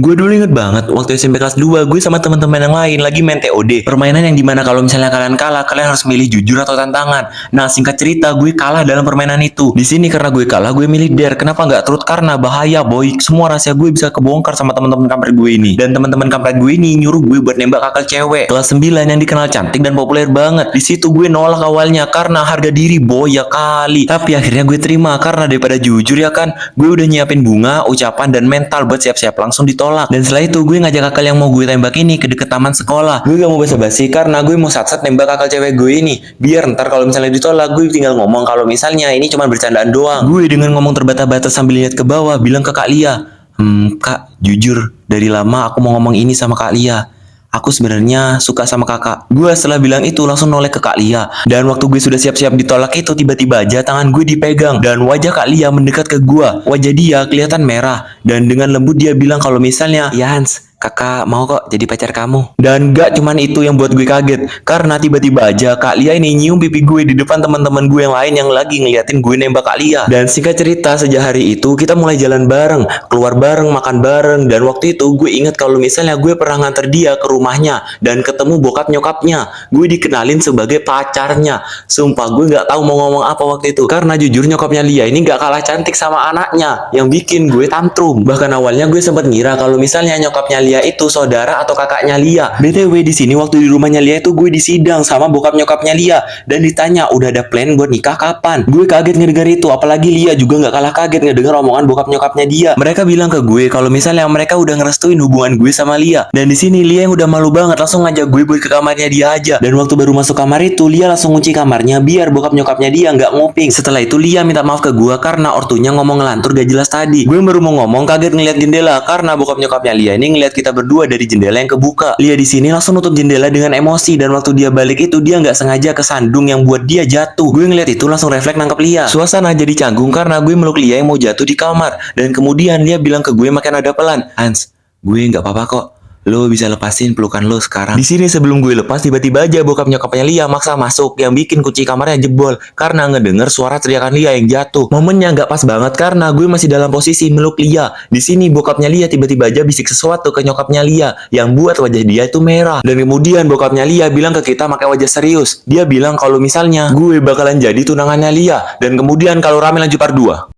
Gue dulu inget banget waktu SMP kelas 2 gue sama teman-teman yang lain lagi main TOD. Permainan yang dimana kalau misalnya kalian kalah, kalian harus milih jujur atau tantangan. Nah, singkat cerita gue kalah dalam permainan itu. Di sini karena gue kalah, gue milih dare. Kenapa nggak truth? Karena bahaya boy. Semua rahasia gue bisa kebongkar sama teman-teman kampret gue ini. Dan teman-teman kampret gue ini nyuruh gue buat nembak kakak cewek kelas 9 yang dikenal cantik dan populer banget. Di situ gue nolak awalnya karena harga diri boy ya kali. Tapi akhirnya gue terima karena daripada jujur ya kan, gue udah nyiapin bunga, ucapan dan mental buat siap-siap langsung ditolak. Dan setelah itu gue ngajak kakak yang mau gue tembak ini ke deket taman sekolah. Gue gak mau basa-basi karena gue mau sat-sat nembak kakak cewek gue ini. Biar ntar kalau misalnya ditolak, gue tinggal ngomong kalau misalnya ini cuma bercandaan doang. Gue dengan ngomong terbata-bata sambil lihat ke bawah bilang ke Kak Lia, Kak, jujur dari lama aku mau ngomong ini sama Kak Lia. Aku sebenarnya suka sama kakak. Gue setelah bilang itu langsung noleh ke Kak Lia. Dan waktu gue sudah siap-siap ditolak itu, tiba-tiba aja tangan gue dipegang. Dan wajah Kak Lia mendekat ke gue. Wajah dia kelihatan merah. Dan dengan lembut dia bilang kalau misalnya, ya Hans, kakak mau kok jadi pacar kamu. Dan gak cuman itu yang buat gue kaget. Karena tiba-tiba aja Kak Lia ini nyium pipi gue di depan teman-teman gue yang lain yang lagi ngeliatin gue nembak Kak Lia. Dan singkat cerita, sejak hari itu kita mulai jalan bareng, keluar bareng, makan bareng. Dan waktu itu gue ingat kalau misalnya gue pernah nganter dia ke rumahnya dan ketemu bokap nyokapnya. Gue dikenalin sebagai pacarnya. Sumpah gue gak tahu mau ngomong apa waktu itu. Karena jujur nyokapnya Lia ini gak kalah cantik sama anaknya, yang bikin gue tantrum. Bahkan awalnya gue sempat ngira kalau misalnya nyokapnya Lia itu saudara atau kakaknya Lia. BTW di sini waktu di rumahnya Lia itu gue disidang sama bokap nyokapnya Lia dan ditanya udah ada plan buat nikah kapan. Gue kaget ngedengar itu, apalagi Lia juga nggak kalah kaget ngedengar omongan bokap nyokapnya dia. Mereka bilang ke gue kalau misalnya mereka udah ngerestuin hubungan gue sama Lia. Dan di sini Lia yang udah malu banget langsung ngajak gue buat ke kamarnya dia aja. Dan waktu baru masuk kamar itu Lia langsung kunci kamarnya biar bokap nyokapnya dia nggak nguping. Setelah itu Lia minta maaf ke gue karena ortunya ngomong ngelantur gak jelas tadi. Gue baru mau ngomong kaget ngeliat jendela karena bokap nyokapnya Lia ini ngeliat kita berdua dari jendela yang kebuka. Lia di sini langsung nutup jendela dengan emosi dan waktu dia balik itu dia nggak sengaja kesandung yang buat dia jatuh. Gue ngeliat itu langsung refleks nangkep Lia. Suasana jadi canggung karena gue meluk Lia yang mau jatuh di kamar dan kemudian Lia bilang ke gue makin ada pelan, Hans, gue nggak apa-apa kok. Lo bisa lepasin pelukan lo sekarang. Di sini sebelum gue lepas tiba-tiba aja bokap nyokapnya Lia maksa masuk yang bikin kunci kamarnya jebol karena ngedenger suara teriakan Lia yang jatuh. Momennya nggak pas banget karena gue masih dalam posisi meluk Lia. Di sini bokapnya Lia tiba-tiba aja bisik sesuatu ke nyokapnya Lia yang buat wajah dia itu merah. Dan kemudian bokapnya Lia bilang ke kita pakai wajah serius. Dia bilang kalau misalnya gue bakalan jadi tunangannya Lia dan kemudian kalau rame lanjut part 2.